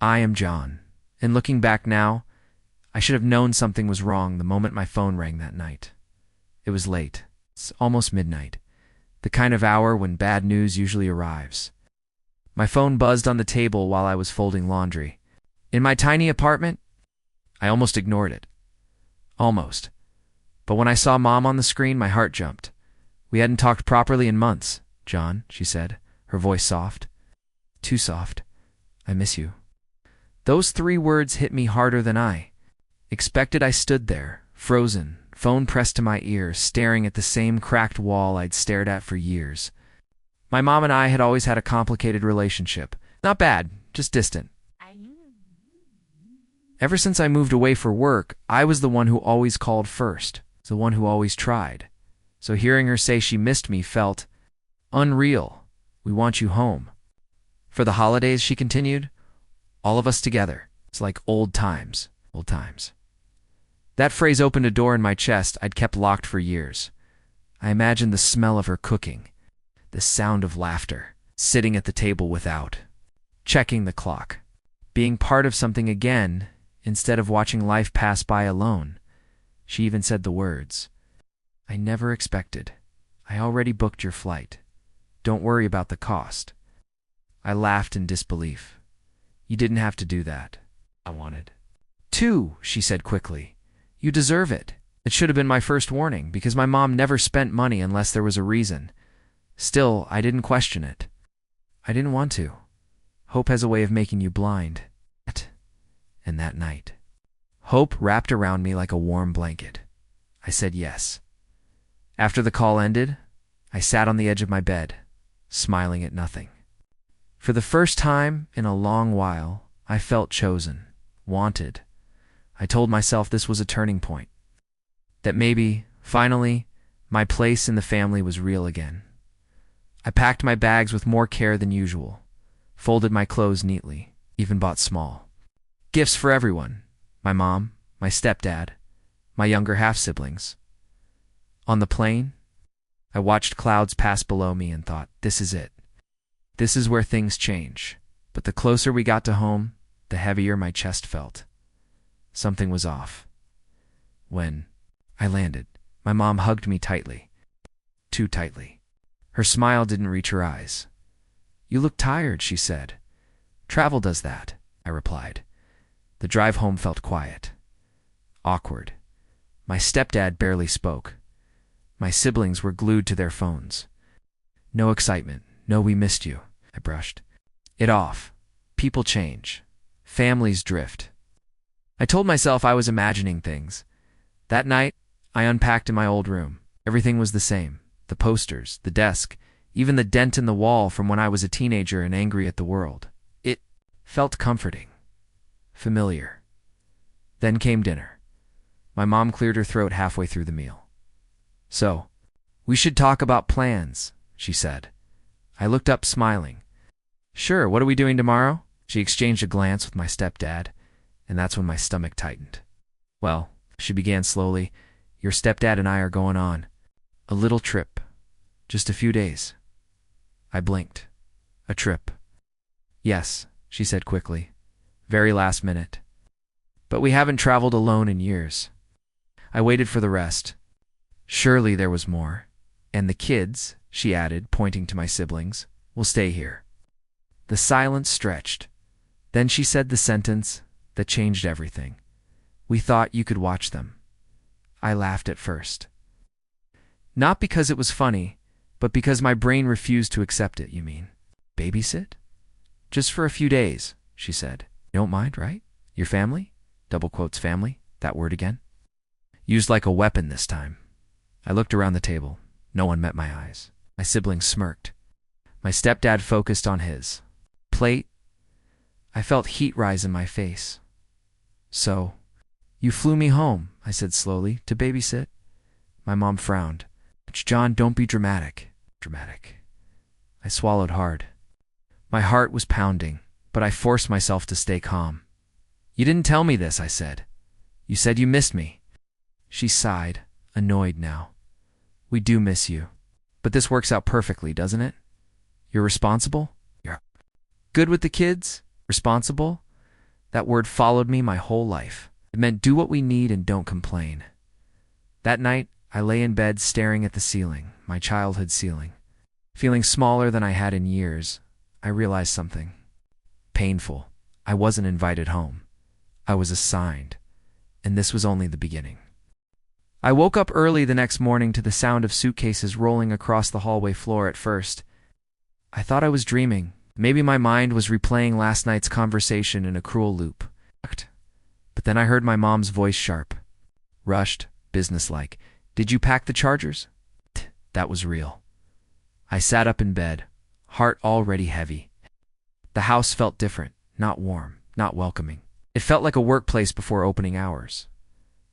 I am John. And looking back now, I should have known something was wrong the moment my phone rang that night. It was late. It's almost midnight, the kind of hour when bad news usually arrives. My phone buzzed on the table while I was folding laundry. In my tiny apartment, I almost ignored it. Almost. But when I saw Mom on the screen, my heart jumped. We hadn't talked properly in months, John, she said, her voice soft. Too soft. I miss you. Those 3 words hit me harder than I expected. I stood there, frozen, phone pressed to my ear, staring at the same cracked wall I'd stared at for years. My mom and I had always had a complicated relationship. Not bad, just distant. Ever since I moved away for work, I was the one who always called first, the one who always tried. So hearing her say she missed me felt unreal. We want you home. For the holidays, she continued, all of us together. It's like old times, old times. That phrase opened a door in my chest I'd kept locked for years. I imagined the smell of her cooking, the sound of laughter, sitting at the table without, checking the clock, being part of something again instead of watching life pass by alone. She even said the words, I never expected. I already booked your flight. Don't worry about the cost. I laughed in disbelief. You didn't have to do that. I wanted. 2, she said quickly. You deserve it. It should have been my first warning, because my mom never spent money unless there was a reason. Still, I didn't question it. I didn't want to. Hope has a way of making you blind. And that night, hope wrapped around me like a warm blanket. I said yes. After the call ended, I sat on the edge of my bed, smiling at nothing. For the first time in a long while, I felt chosen, wanted. I told myself this was a turning point. That maybe, finally, my place in the family was real again. I packed my bags with more care than usual, folded my clothes neatly, even bought small gifts for everyone, my mom, my stepdad, my younger half-siblings. On the plane, I watched clouds pass below me and thought, this is it. This is where things change. But the closer we got to home, the heavier my chest felt. Something was off. When I landed, my mom hugged me tightly. Too tightly. Her smile didn't reach her eyes. You look tired, she said. Travel does that, I replied. The drive home felt quiet. Awkward. My stepdad barely spoke. My siblings were glued to their phones. No excitement. No, we missed you. I brushed it off. People change. Families drift. I told myself I was imagining things. That night, I unpacked in my old room. Everything was the same. The posters, the desk, even the dent in the wall from when I was a teenager and angry at the world. It felt comforting. Familiar. Then came dinner. My mom cleared her throat halfway through the meal. So, we should talk about plans, she said. I looked up, smiling. Sure, what are we doing tomorrow? She exchanged a glance with my stepdad, and that's when my stomach tightened. Well, she began slowly, your stepdad and I are going on a little trip. Just a few days. I blinked. A trip. Yes, she said quickly. Very last minute. But we haven't traveled alone in years. I waited for the rest. Surely there was more. And the kids, she added, pointing to my siblings, will stay here. The silence stretched. Then she said the sentence that changed everything. We thought you could watch them. I laughed at first. Not because it was funny, but because my brain refused to accept it, you mean. Babysit? Just for a few days, she said. You don't mind, right? Your family? Double quotes family, that word again. Used like a weapon this time. I looked around the table. No one met my eyes. My siblings smirked. My stepdad focused on his plate. I felt heat rise in my face. So, you flew me home, I said slowly, to babysit? My mom frowned. John, don't be dramatic. Dramatic. I swallowed hard. My heart was pounding, but I forced myself to stay calm. You didn't tell me this, I said. You said you missed me. She sighed, annoyed now. We do miss you. But this works out perfectly, doesn't it? You're responsible? You're good with the kids? Responsible? That word followed me my whole life. It meant do what we need and don't complain. That night, I lay in bed staring at the ceiling, my childhood ceiling. Feeling smaller than I had in years, I realized something. Painful. I wasn't invited home. I was assigned. And this was only the beginning. I woke up early the next morning to the sound of suitcases rolling across the hallway floor at first. I thought I was dreaming. Maybe my mind was replaying last night's conversation in a cruel loop. But then I heard my mom's voice sharp, rushed, businesslike. Did you pack the chargers? That was real. I sat up in bed, heart already heavy. The house felt different, not warm, not welcoming. It felt like a workplace before opening hours.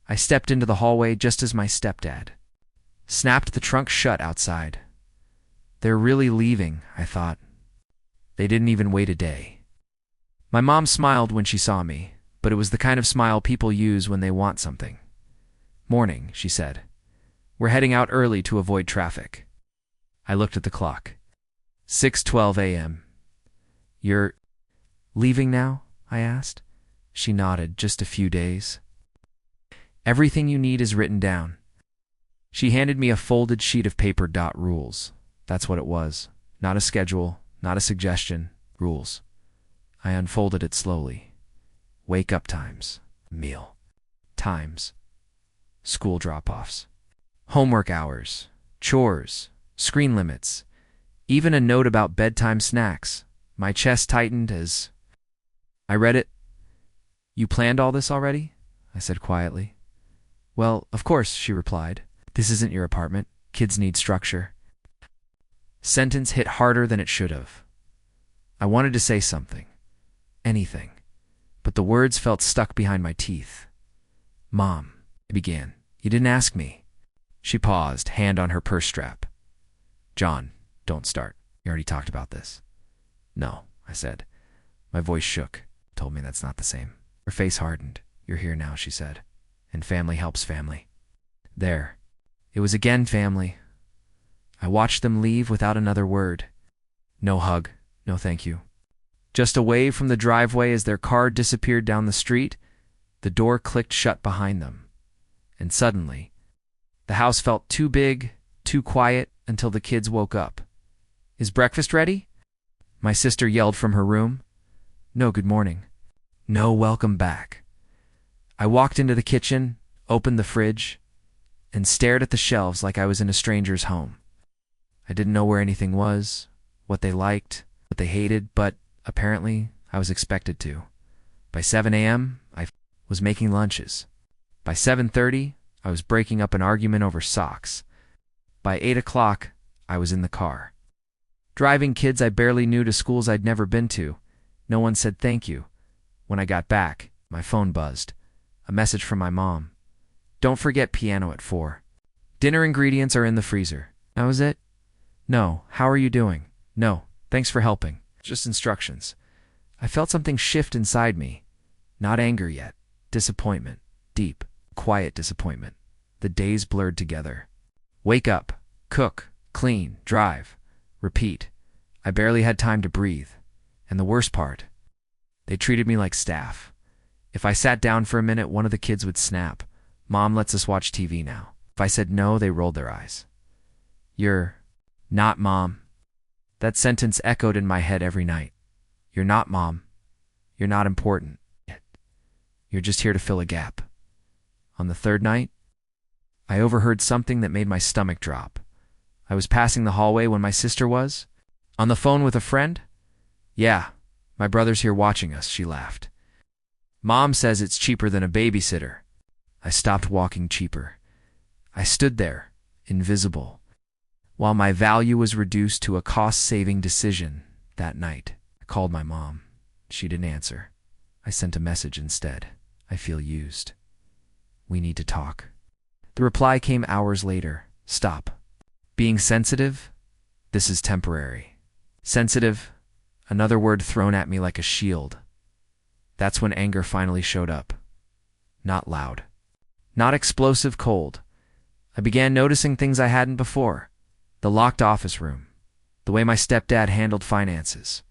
I stepped into the hallway just as my stepdad snapped the trunk shut outside. They're really leaving, I thought. They didn't even wait a day. My mom smiled when she saw me, but it was the kind of smile people use when they want something. Morning, she said. We're heading out early to avoid traffic. I looked at the clock. 6:12 a.m. You're leaving now? I asked. She nodded. Just a few days. Everything you need is written down. She handed me a folded sheet of paper. Rules. That's what it was. Not a schedule, not a suggestion. Rules. I unfolded it slowly. Wake up times. Meal times. School drop-offs. Homework hours. Chores. Screen limits. Even a note about bedtime snacks. My chest tightened as I read it. You planned all this already? I said quietly. Well, of course, she replied. This isn't your apartment. Kids need structure. Sentence hit harder than it should have. I wanted to say something. Anything. But the words felt stuck behind my teeth. Mom, I began. You didn't ask me. She paused, hand on her purse strap. John, don't start. You already talked about this. No, I said. My voice shook, told me that's not the same. Her face hardened. You're here now, she said. And family helps family. There. It was again family. I watched them leave without another word. No hug, no thank you. Just away from the driveway as their car disappeared down the street, the door clicked shut behind them. And suddenly, the house felt too big, too quiet until the kids woke up. Is breakfast ready? My sister yelled from her room. No good morning. No welcome back. I walked into the kitchen, opened the fridge, and stared at the shelves like I was in a stranger's home. I didn't know where anything was, what they liked, what they hated, but apparently I was expected to. By 7 a.m., I was making lunches. By 7:30, I was breaking up an argument over socks. By 8 o'clock, I was in the car. Driving kids I barely knew to schools I'd never been to. No one said thank you. When I got back, my phone buzzed. A message from my mom. Don't forget piano at 4. Dinner ingredients are in the freezer. That was it? No. How are you doing? No. Thanks for helping. Just instructions. I felt something shift inside me. Not anger yet. Disappointment. Deep, quiet disappointment. The days blurred together. Wake up. Cook. Clean. Drive. Repeat. I barely had time to breathe. And the worst part, they treated me like staff. If I sat down for a minute, one of the kids would snap. Mom lets us watch TV now. If I said no, they rolled their eyes. You're not Mom. That sentence echoed in my head every night. You're not Mom. You're not important. You're just here to fill a gap. On the third night, I overheard something that made my stomach drop. I was passing the hallway when my sister was. On the phone with a friend? Yeah, my brother's here watching us, she laughed. Mom says it's cheaper than a babysitter. I stopped walking cheaper. I stood there, invisible, while my value was reduced to a cost-saving decision that night. I called my mom. She didn't answer. I sent a message instead. I feel used. We need to talk. The reply came hours later. Stop. Being sensitive? This is temporary. Sensitive? Another word thrown at me like a shield. That's when anger finally showed up. Not loud. Not explosive, cold. I began noticing things I hadn't before. The locked office room. The way my stepdad handled finances.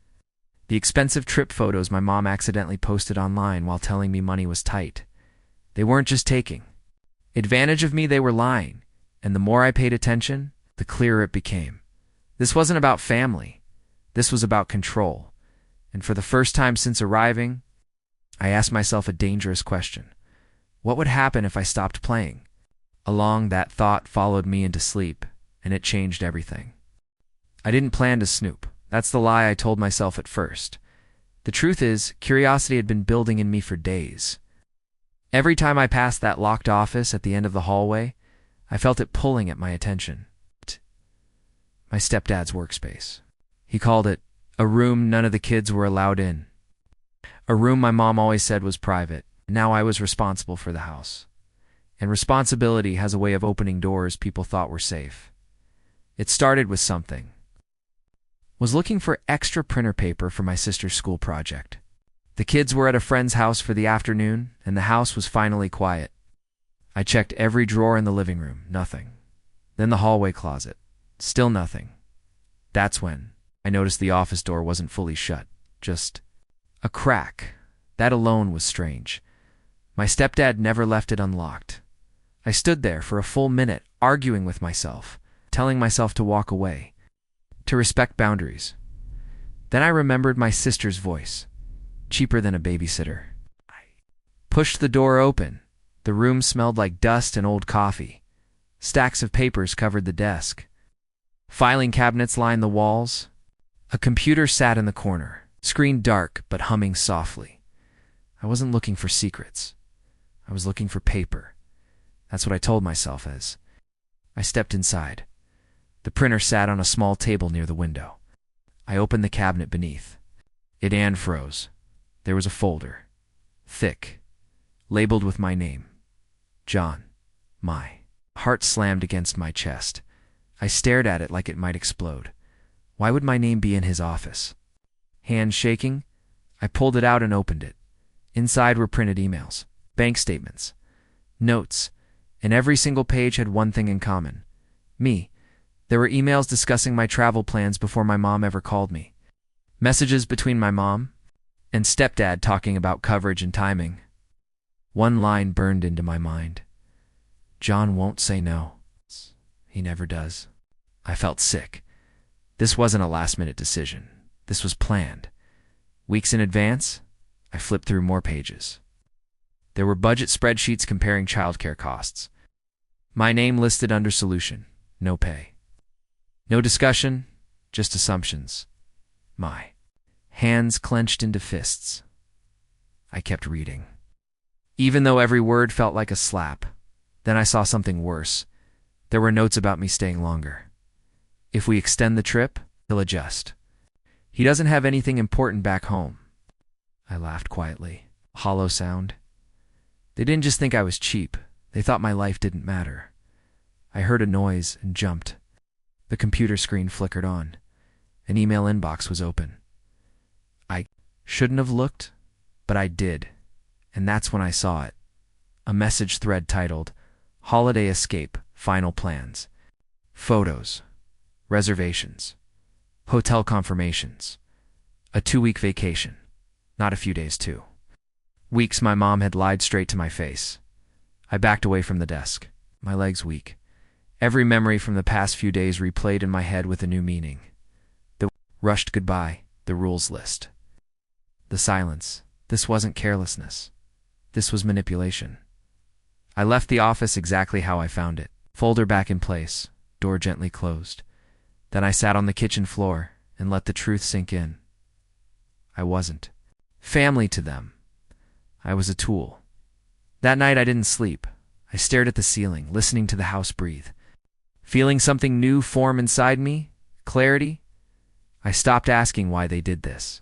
The expensive trip photos my mom accidentally posted online while telling me money was tight. They weren't just taking advantage of me, they were lying. And the more I paid attention, the clearer it became. This wasn't about family. This was about control. And for the first time since arriving, I asked myself a dangerous question. What would happen if I stopped playing? Along that thought followed me into sleep, and it changed everything. I didn't plan to snoop. That's the lie I told myself at first. The truth is, curiosity had been building in me for days. Every time I passed that locked office at the end of the hallway, I felt it pulling at my attention. My stepdad's workspace. He called it a room none of the kids were allowed in. A room my mom always said was private. Now I was responsible for the house. And responsibility has a way of opening doors people thought were safe. It started with something. Was looking for extra printer paper for my sister's school project. The kids were at a friend's house for the afternoon, and the house was finally quiet. I checked every drawer in the living room, nothing. Then the hallway closet, still nothing. That's when I noticed the office door wasn't fully shut, just a crack. That alone was strange. My stepdad never left it unlocked. I stood there for a full minute, arguing with myself, telling myself to walk away, to respect boundaries. Then I remembered my sister's voice, cheaper than a babysitter. I pushed the door open. The room smelled like dust and old coffee. Stacks of papers covered the desk. Filing cabinets lined the walls. A computer sat in the corner, screen dark but humming softly. I wasn't looking for secrets. I was looking for paper. That's what I told myself as I stepped inside. The printer sat on a small table near the window. I opened the cabinet beneath. It unfroze. There was a folder, thick, labeled with my name, John. My heart slammed against my chest. I stared at it like it might explode. Why would my name be in his office? Hands shaking, I pulled it out and opened it. Inside were printed emails, bank statements, notes, and every single page had one thing in common. Me. There were emails discussing my travel plans before my mom ever called me. Messages between my mom and stepdad talking about coverage and timing. One line burned into my mind. John won't say no. He never does. I felt sick. This wasn't a last-minute decision. This was planned. Weeks in advance, I flipped through more pages. There were budget spreadsheets comparing childcare costs. My name listed under solution, no pay. No discussion, just assumptions. My hands clenched into fists. I kept reading. Even though every word felt like a slap, then I saw something worse. There were notes about me staying longer. If we extend the trip, he'll adjust. He doesn't have anything important back home. I laughed quietly. Hollow sound. They didn't just think I was cheap. They thought my life didn't matter. I heard a noise and jumped. The computer screen flickered on. An email inbox was open. I shouldn't have looked, but I did. And that's when I saw it. A message thread titled, Holiday Escape, Final Plans. Photos. Reservations. Hotel confirmations. A 2-week vacation. Not a few days, too. Weeks my mom had lied straight to my face. I backed away from the desk, my legs weak. Every memory from the past few days replayed in my head with a new meaning. The rushed goodbye, the rules list. The silence. This wasn't carelessness. This was manipulation. I left the office exactly how I found it. Folder back in place, door gently closed. Then I sat on the kitchen floor and let the truth sink in. I wasn't family to them. I was a tool. That night I didn't sleep. I stared at the ceiling, listening to the house breathe. Feeling something new form inside me, clarity. I stopped asking why they did this.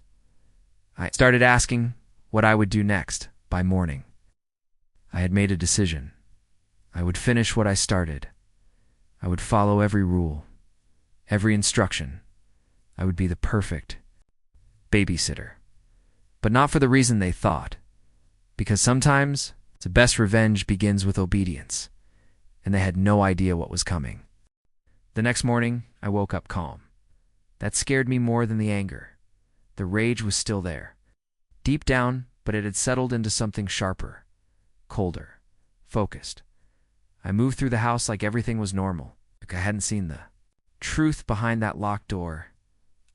I started asking what I would do next by morning. I had made a decision. I would finish what I started. I would follow every rule, every instruction. I would be the perfect babysitter. But not for the reason they thought. Because sometimes the best revenge begins with obedience, and they had no idea what was coming. The next morning, I woke up calm. That scared me more than the anger. The rage was still there. Deep down, but it had settled into something sharper, colder, focused. I moved through the house like everything was normal, like I hadn't seen the truth behind that locked door.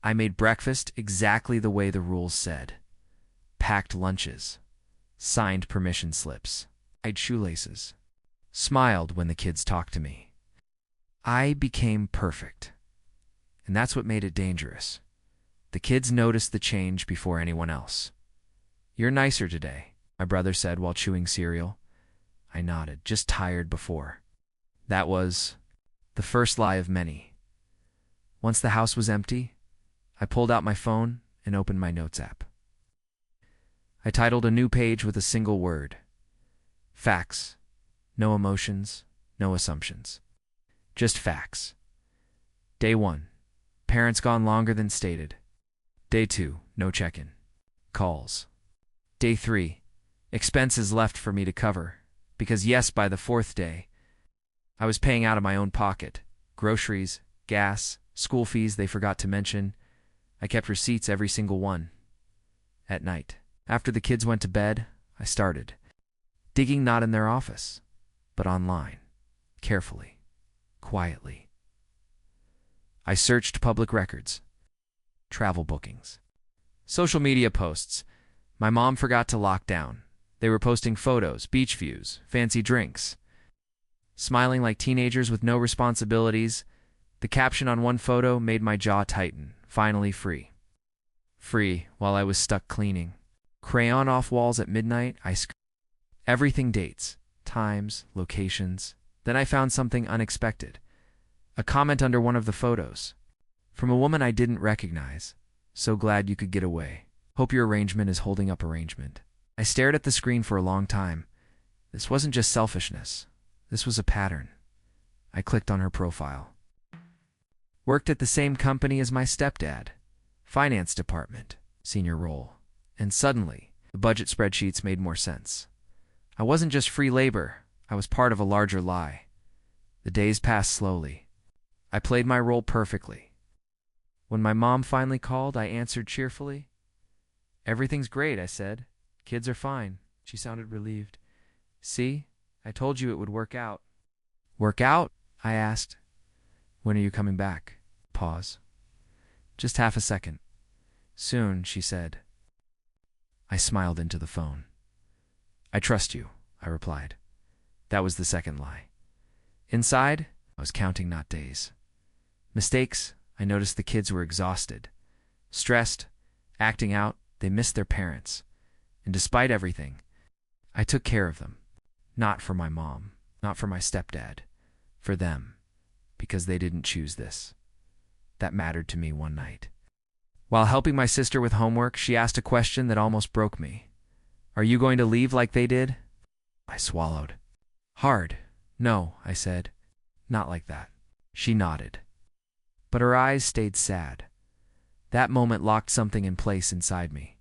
I made breakfast exactly the way the rules said. Packed lunches. Signed permission slips. Tied shoelaces. Smiled when the kids talked to me. I became perfect. And that's what made it dangerous. The kids noticed the change before anyone else. "You're nicer today," my brother said while chewing cereal. I nodded, just tired before. That was the first lie of many. Once the house was empty, I pulled out my phone and opened my notes app. I titled a new page with a single word. Facts. No emotions, no assumptions. Just facts. Day 1. Parents gone longer than stated. Day 2. No check-in. Calls. Day 3. Expenses left for me to cover. Because yes, by the 4th day, I was paying out of my own pocket. Groceries, gas, school fees they forgot to mention. I kept receipts, every single one. At night, after the kids went to bed, I started digging, not in their office, but online, carefully, quietly. I searched public records, travel bookings, social media posts. My mom forgot to lock down. They were posting photos, beach views, fancy drinks, smiling like teenagers with no responsibilities. The caption on one photo made my jaw tighten. Finally free. Free while I was stuck cleaning. Crayon off walls at midnight. Everything, dates, times, locations. Then I found something unexpected. A comment under one of the photos. From a woman I didn't recognize. "So glad you could get away. Hope your arrangement is holding up arrangement." I stared at the screen for a long time. This wasn't just selfishness. This was a pattern. I clicked on her profile. Worked at the same company as my stepdad. Finance department, senior role. And suddenly, the budget spreadsheets made more sense. I wasn't just free labor. I was part of a larger lie. The days passed slowly. I played my role perfectly. When my mom finally called, I answered cheerfully. "Everything's great," I said. "Kids are fine." She sounded relieved. "See, I told you it would work out." "Work out?" I asked. "When are you coming back?" Pause. "Just half a second." "Soon," she said. I smiled into the phone. "I trust you," I replied. That was the second lie. Inside, I was counting not days. Mistakes. I noticed the kids were exhausted, stressed, acting out. They missed their parents. And despite everything, I took care of them. Not for my mom, not for my stepdad, for them, because they didn't choose this. That mattered to me one night. While helping my sister with homework, she asked a question that almost broke me. "Are you going to leave like they did?" I swallowed. "Hard. No," I said. "Not like that." She nodded. But her eyes stayed sad. That moment locked something in place inside me.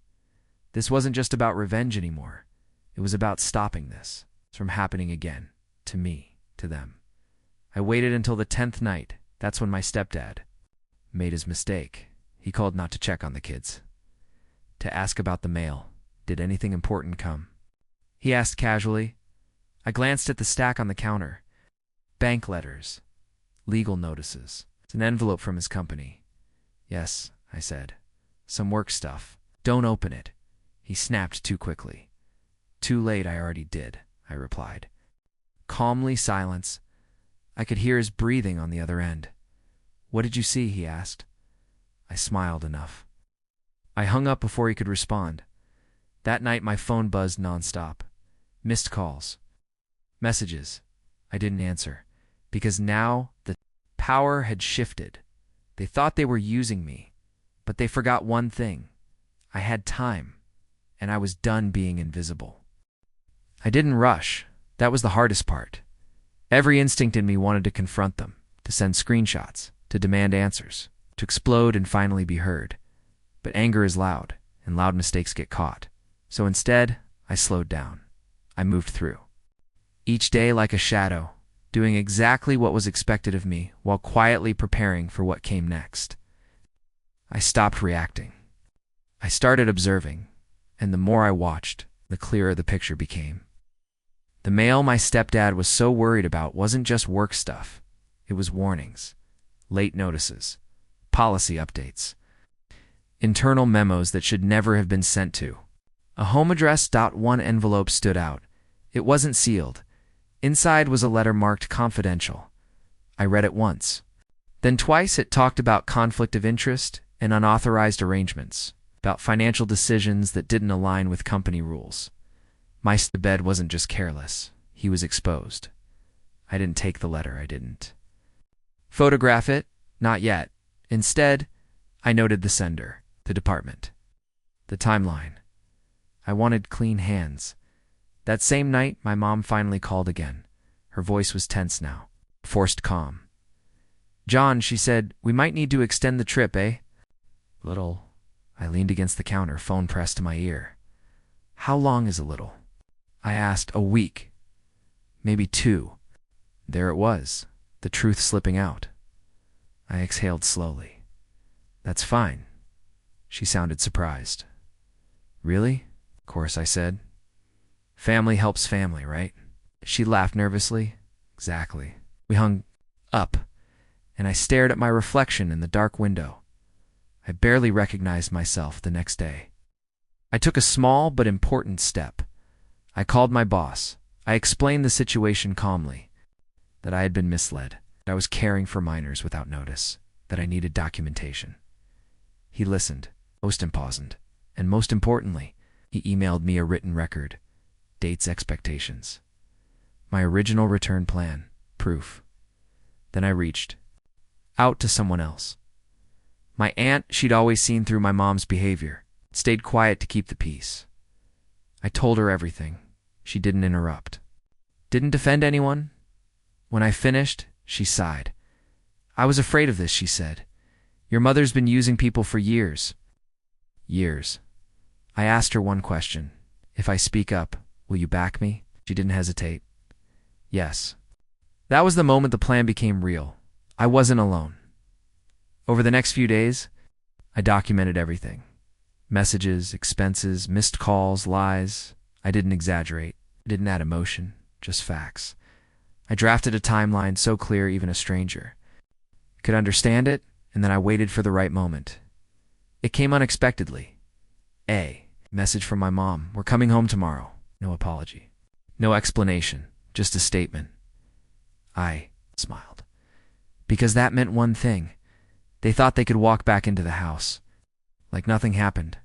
This wasn't just about revenge anymore. It was about stopping this from happening again, to me, to them. I waited until the 10th night. That's when my stepdad made his mistake. He called not to check on the kids, to ask about the mail. Did anything important come? He asked casually. I glanced at the stack on the counter. Bank letters, legal notices. It's an envelope from his company. "Yes," I said. "Some work stuff. Don't open it." He snapped too quickly. "Too late, I already did," I replied. Calmly silence. I could hear his breathing on the other end. "What did you see?" he asked. I smiled enough. I hung up before he could respond. That night my phone buzzed nonstop. Missed calls. Messages. I didn't answer, because now the power had shifted. They thought they were using me, but they forgot one thing. I had time, and I was done being invisible. I didn't rush. That was the hardest part. Every instinct in me wanted to confront them, to send screenshots, to demand answers, to explode and finally be heard. But anger is loud, and loud mistakes get caught. So instead, I slowed down. I moved through. Each day like a shadow, doing exactly what was expected of me while quietly preparing for what came next. I stopped reacting. I started observing, and the more I watched, the clearer the picture became. The mail my stepdad was so worried about wasn't just work stuff. It was warnings, late notices, policy updates, internal memos that should never have been sent to. A home address. One envelope stood out. It wasn't sealed. Inside was a letter marked confidential. I read it once. Then twice it talked about conflict of interest and unauthorized arrangements, about financial decisions that didn't align with company rules. My stepdad wasn't just careless. He was exposed. I didn't take the letter. I didn't photograph it. Not yet. Instead, I noted the sender, the department, the timeline. I wanted clean hands. That same night, my mom finally called again. Her voice was tense now, forced calm. "John," she said, "we might need to extend the trip, eh?" "Little." I leaned against the counter, phone pressed to my ear. "How long is a little?" I asked. "A week. Maybe 2. There it was, the truth slipping out. I exhaled slowly. "That's fine." She sounded surprised. "Really?" Of course, I said. "Family helps family, right?" She laughed nervously. "Exactly." We hung up, and I stared at my reflection in the dark window. I barely recognized myself the next day. I took a small but important step. I called my boss. I explained the situation calmly, that I had been misled, that I was caring for minors without notice, that I needed documentation. He listened, most important, and most importantly, he emailed me a written record, dates, expectations, my original return plan, proof. Then I reached out to someone else. My aunt. She'd always seen through my mom's behavior, stayed quiet to keep the peace. I told her everything. She didn't interrupt, didn't defend anyone. When I finished, she sighed. "I was afraid of this," she said. "Your mother's been using people for years." Years. I asked her one question. "If I speak up, will you back me?" She didn't hesitate. "Yes." That was the moment the plan became real. I wasn't alone. Over the next few days, I documented everything. Messages, expenses, missed calls, lies. I didn't exaggerate. I didn't add emotion, just facts. I drafted a timeline so clear even a stranger could understand it, and then I waited for the right moment. It came unexpectedly. A message from my mom. "We're coming home tomorrow." No apology. No explanation. Just a statement. I smiled. Because that meant one thing. They thought they could walk back into the house, like nothing happened.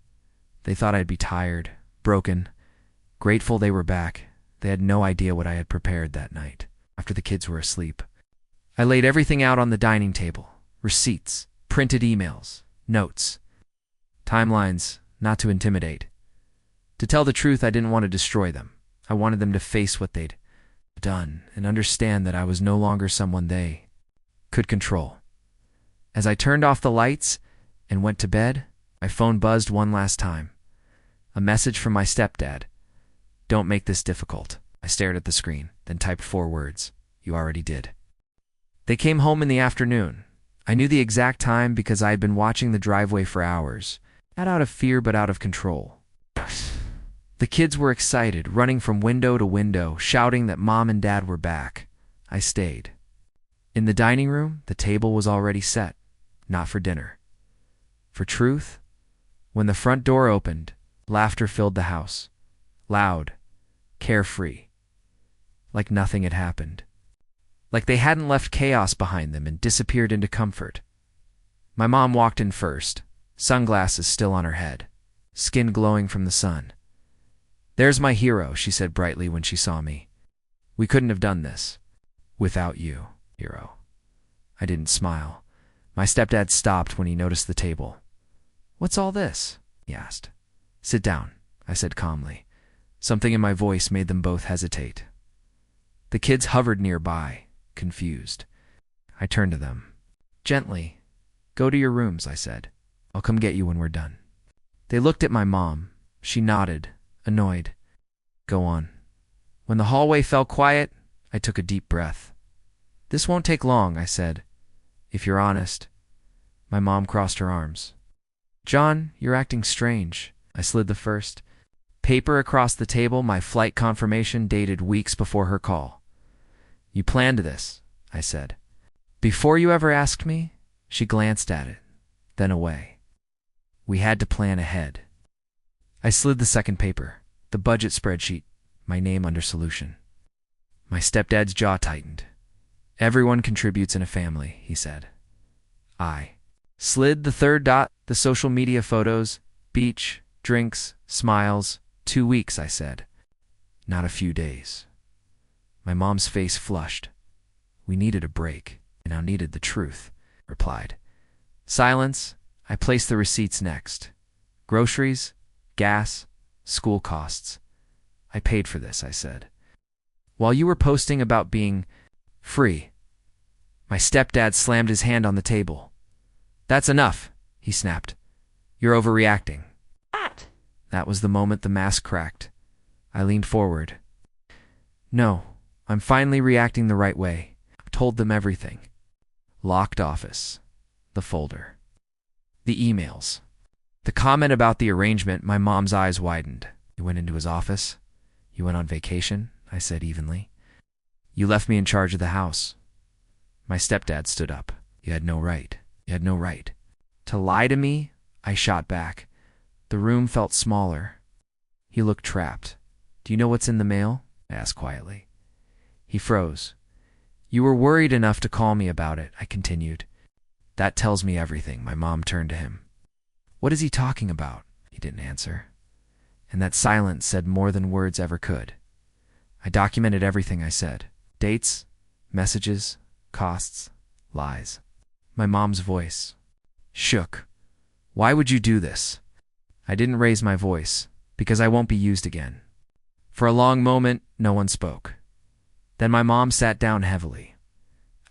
They thought I'd be tired, broken, grateful they were back. They had no idea what I had prepared that night, after the kids were asleep. I laid everything out on the dining table. Receipts, printed emails, notes, timelines, not to intimidate. To tell the truth, I didn't want to destroy them. I wanted them to face what they'd done and understand that I was no longer someone they could control. As I turned off the lights and went to bed, my phone buzzed one last time. A message from my stepdad. "Don't make this difficult." I stared at the screen, then typed 4 words. "You already did." They came home in the afternoon. I knew the exact time because I had been watching the driveway for hours, not out of fear but out of control. The kids were excited, running from window to window, shouting that Mom and Dad were back. I stayed. In the dining room, the table was already set, not for dinner. For truth, when the front door opened, laughter filled the house. Loud, carefree, like nothing had happened. Like they hadn't left chaos behind them and disappeared into comfort. My mom walked in first, sunglasses still on her head, skin glowing from the sun. "There's my hero," she said brightly when she saw me. "We couldn't have done this without you, hero." I didn't smile. My stepdad stopped when he noticed the table. "What's all this?" he asked. "Sit down," I said calmly. Something in my voice made them both hesitate. The kids hovered nearby, confused. I turned to them. "Gently. Go to your rooms," I said. "I'll come get you when we're done." They looked at my mom. She nodded, annoyed. "Go on." When the hallway fell quiet, I took a deep breath. "This won't take long," I said. "If you're honest." My mom crossed her arms. John, you're acting strange. I slid the first paper across the table, my flight confirmation dated weeks before her call. You planned this, I said. Before you ever asked me? She glanced at it, then away. We had to plan ahead. I slid the second paper, the budget spreadsheet, my name under solution. My stepdad's jaw tightened. Everyone contributes in a family, he said. I slid the third dot, the social media photos, beach, drinks, smiles. 2 weeks, I said. Not a few days. My mom's face flushed. We needed a break, and I needed the truth, replied. Silence. I placed the receipts next. Groceries, gas, school costs. I paid for this, I said. While you were posting about being free. My stepdad slammed his hand on the table. That's enough, he snapped. You're overreacting. That was the moment the mask cracked. I leaned forward. No, I'm finally reacting the right way. I've told them everything. Locked office. The folder. The emails. The comment about the arrangement, my mom's eyes widened. You went into his office? You went on vacation? I said evenly. You left me in charge of the house. My stepdad stood up. You had no right. You had no right. To lie to me? I shot back. The room felt smaller. He looked trapped. Do you know what's in the mail? I asked quietly. He froze. You were worried enough to call me about it, I continued. That tells me everything. My mom turned to him. What is he talking about? He didn't answer. And that silence said more than words ever could. I documented everything I said. Dates, messages, costs, lies. My mom's voice shook. Why would you do this? I didn't raise my voice, because I won't be used again. For a long moment, no one spoke. Then my mom sat down heavily.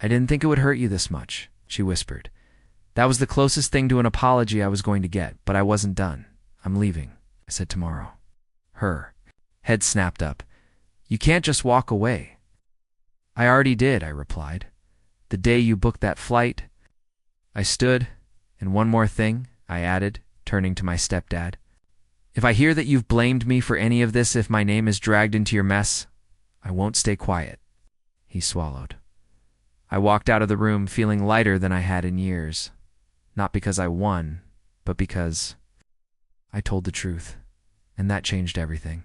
I didn't think it would hurt you this much, she whispered. That was the closest thing to an apology I was going to get, but I wasn't done. I'm leaving, I said tomorrow. Her head snapped up. You can't just walk away. I already did, I replied. The day you booked that flight. I stood, and one more thing, I added, turning to my stepdad. If I hear that you've blamed me for any of this, if my name is dragged into your mess, I won't stay quiet. He swallowed. I walked out of the room feeling lighter than I had in years. Not because I won, but because I told the truth, and that changed everything.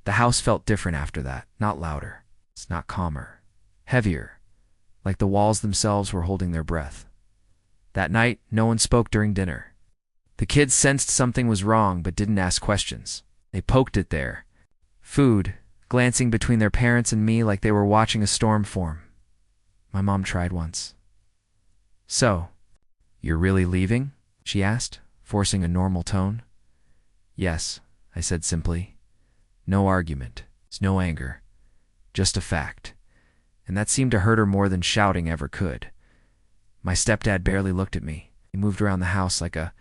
The house felt different after that, not louder, it's not calmer, heavier, like the walls themselves were holding their breath. That night, no one spoke during dinner. The kids sensed something was wrong but didn't ask questions. They poked it there. Food, glancing between their parents and me like they were watching a storm form. My mom tried once. So, you're really leaving? She asked, forcing a normal tone. Yes, I said simply. No argument, no anger, just a fact. And that seemed to hurt her more than shouting ever could. My stepdad barely looked at me. He moved around the house like a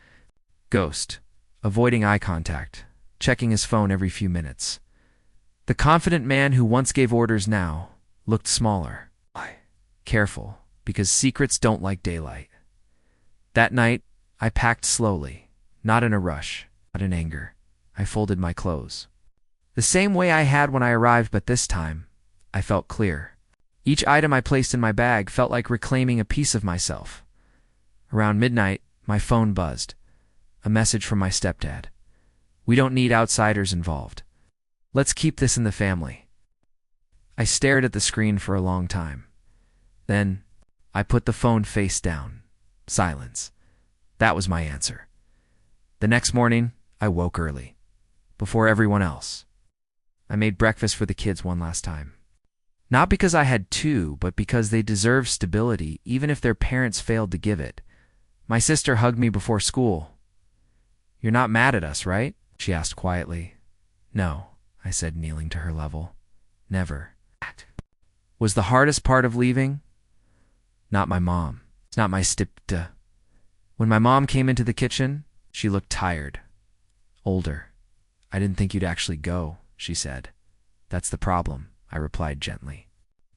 ghost, avoiding eye contact, checking his phone every few minutes. The confident man who once gave orders now looked smaller. Careful, because secrets don't like daylight. That night, I packed slowly, not in a rush, not in anger. I folded my clothes. The same way I had when I arrived, but this time, I felt clear. Each item I placed in my bag felt like reclaiming a piece of myself. Around midnight, my phone buzzed. A message from my stepdad. We don't need outsiders involved. Let's keep this in the family. I stared at the screen for a long time. Then, I put the phone face down. Silence. That was my answer. The next morning, I woke early. Before everyone else. I made breakfast for the kids one last time. Not because I had to, but because they deserve stability, even if their parents failed to give it. My sister hugged me before school. You're not mad at us, right? She asked quietly. No, I said, kneeling to her level. Never. Was the hardest part of leaving? Not my mom. It's not my stepdad. When my mom came into the kitchen, she looked tired. Older. I didn't think you'd actually go, she said. That's the problem, I replied gently.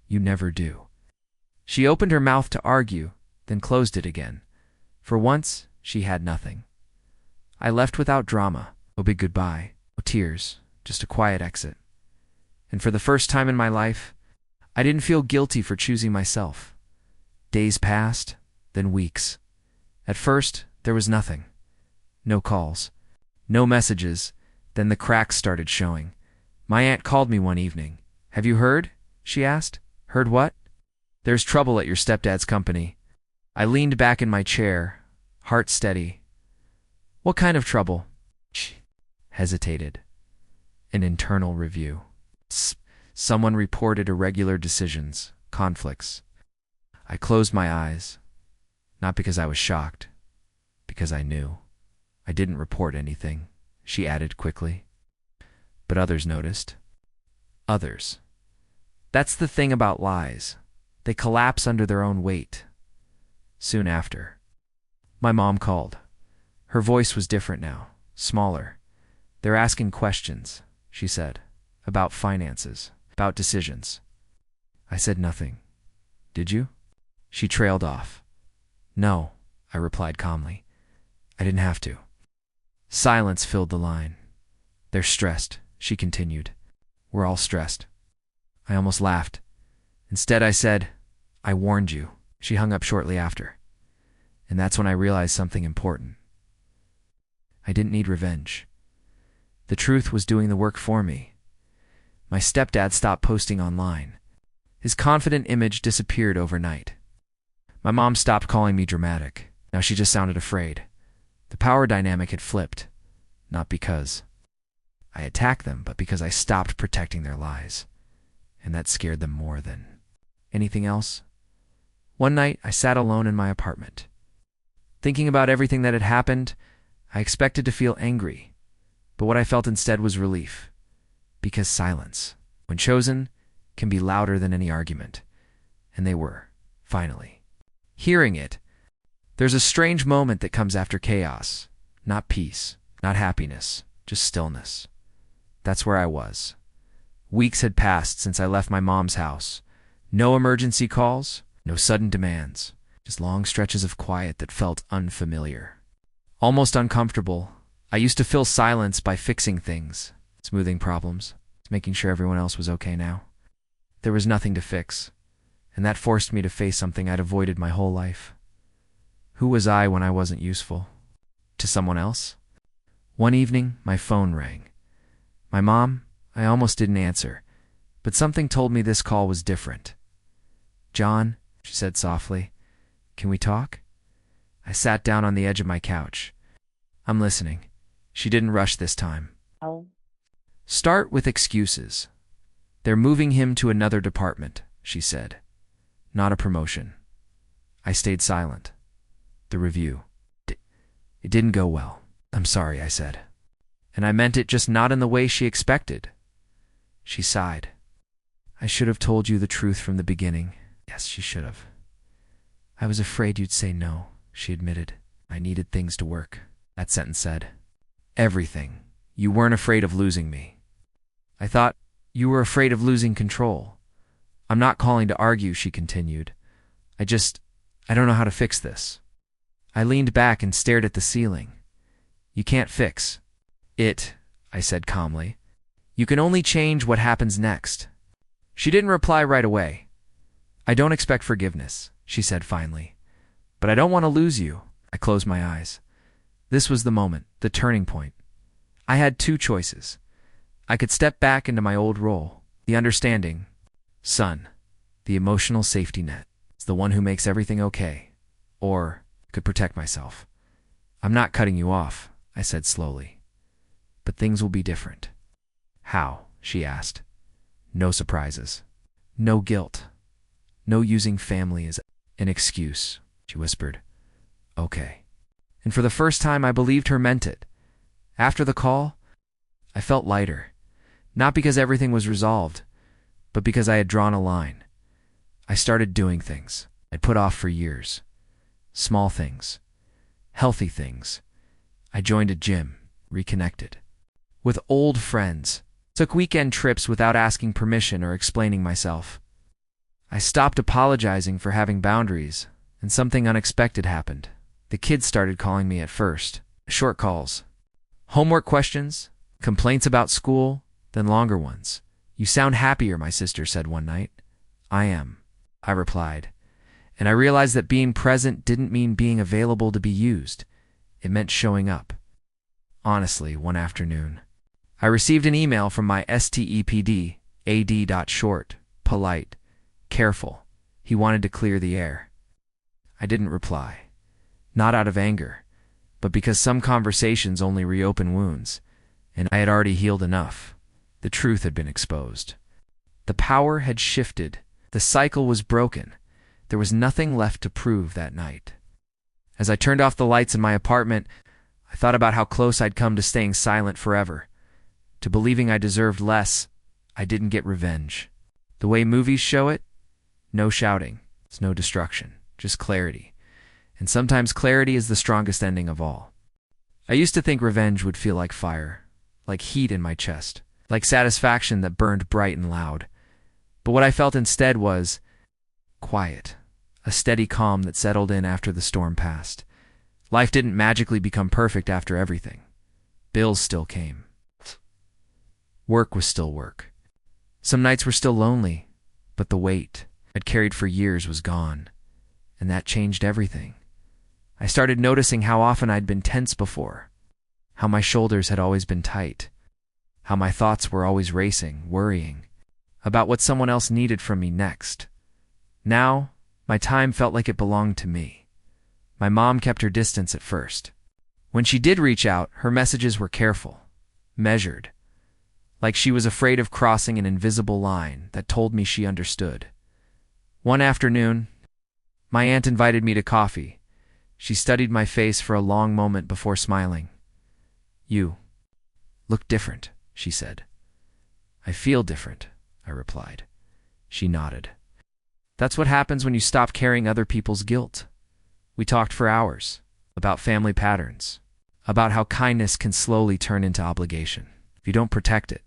You never do. She opened her mouth to argue, then closed it again. For once, she had nothing. I left without drama. No big goodbye, no tears, just a quiet exit. And for the first time in my life, I didn't feel guilty for choosing myself. Days passed, then weeks. At first, there was nothing. No calls, no messages. Then the cracks started showing. My aunt called me one evening. "Have you heard?" she asked. "Heard what?" "There's trouble at your stepdad's company." I leaned back in my chair, heart steady. "What kind of trouble?" She hesitated. "An internal review. Someone reported irregular decisions, conflicts." I closed my eyes, not because I was shocked, because I knew. "I didn't report anything," she added quickly. "But others noticed." Others. That's the thing about lies. They collapse under their own weight. Soon after, my mom called. Her voice was different now, smaller. "They're asking questions," she said, "about finances, about decisions." I said nothing. "Did you?" She trailed off. "No," I replied calmly. "I didn't have to." Silence filled the line. "They're stressed," she continued. "We're all stressed." I almost laughed. Instead, I said, "I warned you." She hung up shortly after. And that's when I realized something important. I didn't need revenge. The truth was doing the work for me. My stepdad stopped posting online. His confident image disappeared overnight. My mom stopped calling me dramatic. Now she just sounded afraid. The power dynamic had flipped. Not because I attacked them, but because I stopped protecting their lies. And that scared them more than anything else. One night, I sat alone in my apartment. Thinking about everything that had happened, I expected to feel angry. But what I felt instead was relief. Because silence, when chosen, can be louder than any argument. And they were, finally. Hearing it, there's a strange moment that comes after chaos. Not peace, not happiness, just stillness. That's where I was. Weeks had passed since I left my mom's house. No emergency calls, no sudden demands, just long stretches of quiet that felt unfamiliar. Almost uncomfortable. I used to fill silence by fixing things, smoothing problems, making sure everyone else was okay now. There was nothing to fix, and that forced me to face something I'd avoided my whole life. Who was I when I wasn't useful? To someone else? One evening, my phone rang. My mom, I almost didn't answer, but something told me this call was different. "John," she said softly, "can we talk?" I sat down on the edge of my couch. "I'm listening." She didn't rush this time. Oh. "Start with excuses. They're moving him to another department," she said. "Not a promotion." I stayed silent. The review. It didn't go well. "I'm sorry," I said. And I meant it, just not in the way she expected. She sighed. "I should have told you the truth from the beginning." Yes, she should have. "I was afraid you'd say no," she admitted. "I needed things to work." That sentence said everything. "You weren't afraid of losing me." "I thought you were afraid of losing control." "I'm not calling to argue," she continued. I don't know how to fix this." I leaned back and stared at the ceiling. "You can't fix it," I said calmly. "You can only change what happens next." She didn't reply right away. "I don't expect forgiveness," she said finally. "But I don't want to lose you." I closed my eyes. This was the moment, the turning point. I had two choices. I could step back into my old role, the understanding son, the emotional safety net. It's the one who makes everything okay. Or could protect myself. "I'm not cutting you off," I said slowly. "But things will be different." "How?" she asked. "No surprises. No guilt. No using family as an excuse," she whispered. "Okay." And for the first time, I believed her meant it. After the call, I felt lighter. Not because everything was resolved, but because I had drawn a line. I started doing things I'd put off for years. Small things. Healthy things. I joined a gym, reconnected with old friends, took weekend trips without asking permission or explaining myself. I stopped apologizing for having boundaries, and something unexpected happened. The kids started calling me at first. Short calls, Homework questions, complaints about school, then longer ones. "You sound happier," my sister said one night. "I am," I replied. And I realized that being present didn't mean being available to be used. It meant showing up. Honestly, one afternoon, I received an email from my STEPD, AD.short, polite, careful. He wanted to clear the air. I didn't reply. Not out of anger, but because some conversations only reopen wounds, and I had already healed enough. The truth had been exposed. The power had shifted. The cycle was broken. There was nothing left to prove that night. As I turned off the lights in my apartment, I thought about how close I'd come to staying silent forever, to believing I deserved less. I didn't get revenge. The way movies show it, no shouting, it's no destruction, just clarity. And sometimes clarity is the strongest ending of all. I used to think revenge would feel like fire, like heat in my chest, like satisfaction that burned bright and loud. But what I felt instead was quiet, a steady calm that settled in after the storm passed. Life didn't magically become perfect after everything. Bills still came. Work was still work. Some nights were still lonely, but the weight I'd carried for years was gone, and that changed everything. I started noticing how often I'd been tense before, how my shoulders had always been tight, how my thoughts were always racing, worrying about what someone else needed from me next. Now, my time felt like it belonged to me. My mom kept her distance at first. When she did reach out, her messages were careful, measured, like she was afraid of crossing an invisible line that told me she understood. One afternoon, my aunt invited me to coffee. She studied my face for a long moment before smiling. "You look different," she said. "I feel different," I replied. She nodded. "That's what happens when you stop carrying other people's guilt." We talked for hours about family patterns, about how kindness can slowly turn into obligation if you don't protect it.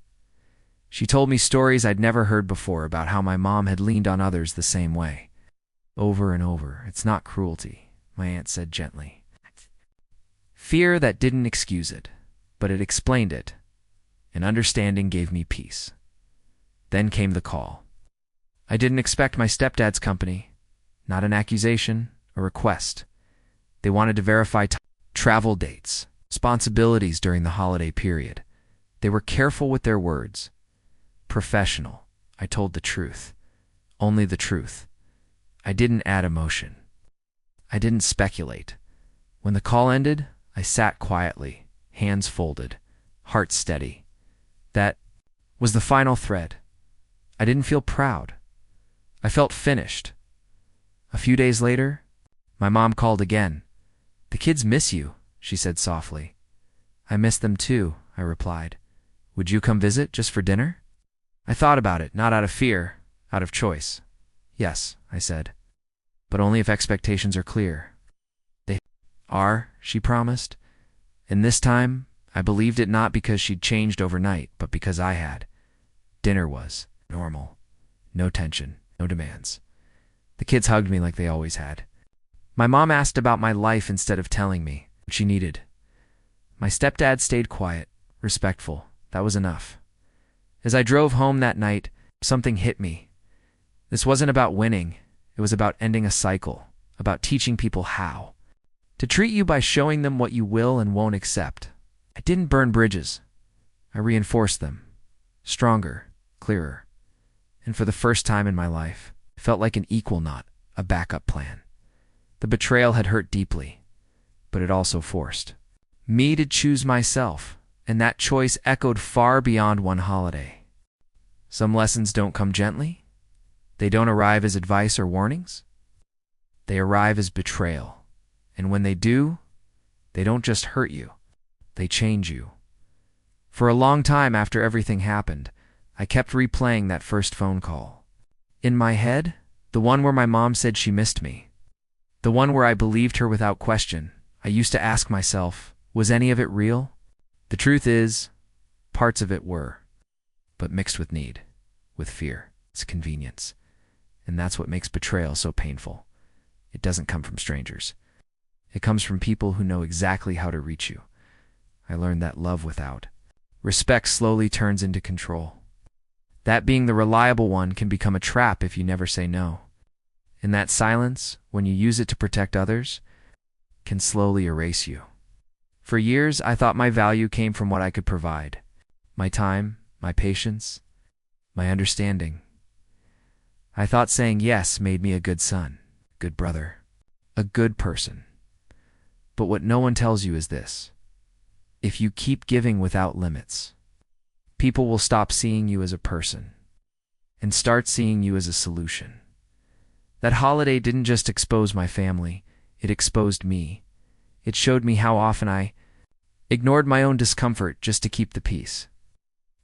She told me stories I'd never heard before about how my mom had leaned on others the same way. Over and over. "It's not cruelty," my aunt said gently. Fear that didn't excuse it, but it explained it. And understanding gave me peace. Then came the call. I didn't expect my stepdad's company. Not an accusation, a request. They wanted to verify travel dates, responsibilities during the holiday period. They were careful with their words. Professional. I told the truth. Only the truth. I didn't add emotion. I didn't speculate. When the call ended, I sat quietly, hands folded, heart steady. That was the final thread. I didn't feel proud. I felt finished. A few days later, my mom called again. "The kids miss you," she said softly. "I miss them too," I replied. "Would you come visit just for dinner?" I thought about it, not out of fear, out of choice. "Yes," I said, "but only if expectations are clear." "They are," she promised. And this time, I believed it not because she'd changed overnight, but because I had. Dinner was normal. No tension, no demands. The kids hugged me like they always had. My mom asked about my life instead of telling me what she needed. My stepdad stayed quiet, respectful. That was enough. As I drove home that night, something hit me. This wasn't about winning. It was about ending a cycle, about teaching people how to treat you by showing them what you will and won't accept. I didn't burn bridges. I reinforced them. Stronger, clearer. And for the first time in my life, it felt like an equal, not a backup plan. The betrayal had hurt deeply, but it also forced me to choose myself, and that choice echoed far beyond one holiday. Some lessons don't come gently. They don't arrive as advice or warnings. They arrive as betrayal. And when they do, they don't just hurt you. They change you. For a long time after everything happened, I kept replaying that first phone call. In my head, the one where my mom said she missed me. The one where I believed her without question. I used to ask myself, was any of it real? The truth is, parts of it were, but mixed with need, with fear, it's convenience. And that's what makes betrayal so painful. It doesn't come from strangers. It comes from people who know exactly how to reach you. I learned that love without respect slowly turns into control. That being the reliable one can become a trap if you never say no. And that silence, when you use it to protect others, can slowly erase you. For years, I thought my value came from what I could provide. My time, my patience, my understanding. I thought saying yes made me a good son, good brother, a good person. But what no one tells you is this: if you keep giving without limits, people will stop seeing you as a person and start seeing you as a solution. That holiday didn't just expose my family, it exposed me. It showed me how often I ignored my own discomfort just to keep the peace.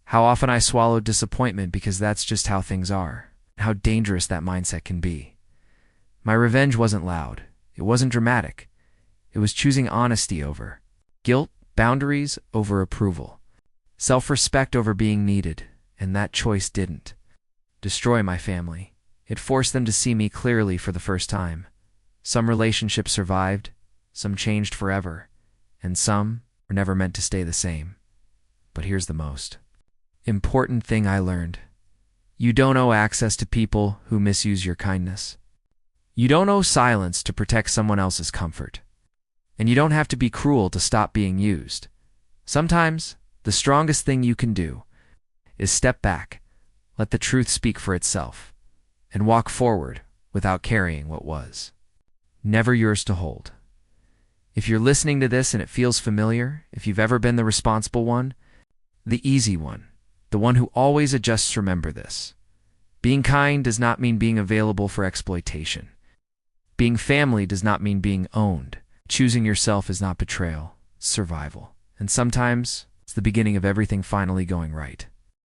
How often I swallowed disappointment because that's just how things are, and how dangerous that mindset can be. My revenge wasn't loud. It wasn't dramatic. It was choosing honesty over guilt, boundaries over approval, self-respect over being needed, and that choice didn't destroy my family. It forced them to see me clearly for the first time. Some relationships survived, some changed forever, and some were never meant to stay the same. But here's the most important thing I learned. You don't owe access to people who misuse your kindness. You don't owe silence to protect someone else's comfort. And you don't have to be cruel to stop being used. Sometimes, the strongest thing you can do is step back, let the truth speak for itself, and walk forward without carrying what was never yours to hold. If you're listening to this and it feels familiar, if you've ever been the responsible one, the easy one, the one who always adjusts, remember this: being kind does not mean being available for exploitation. Being family does not mean being owned. Choosing yourself is not betrayal, it's survival. And sometimes it's the beginning of everything finally going right.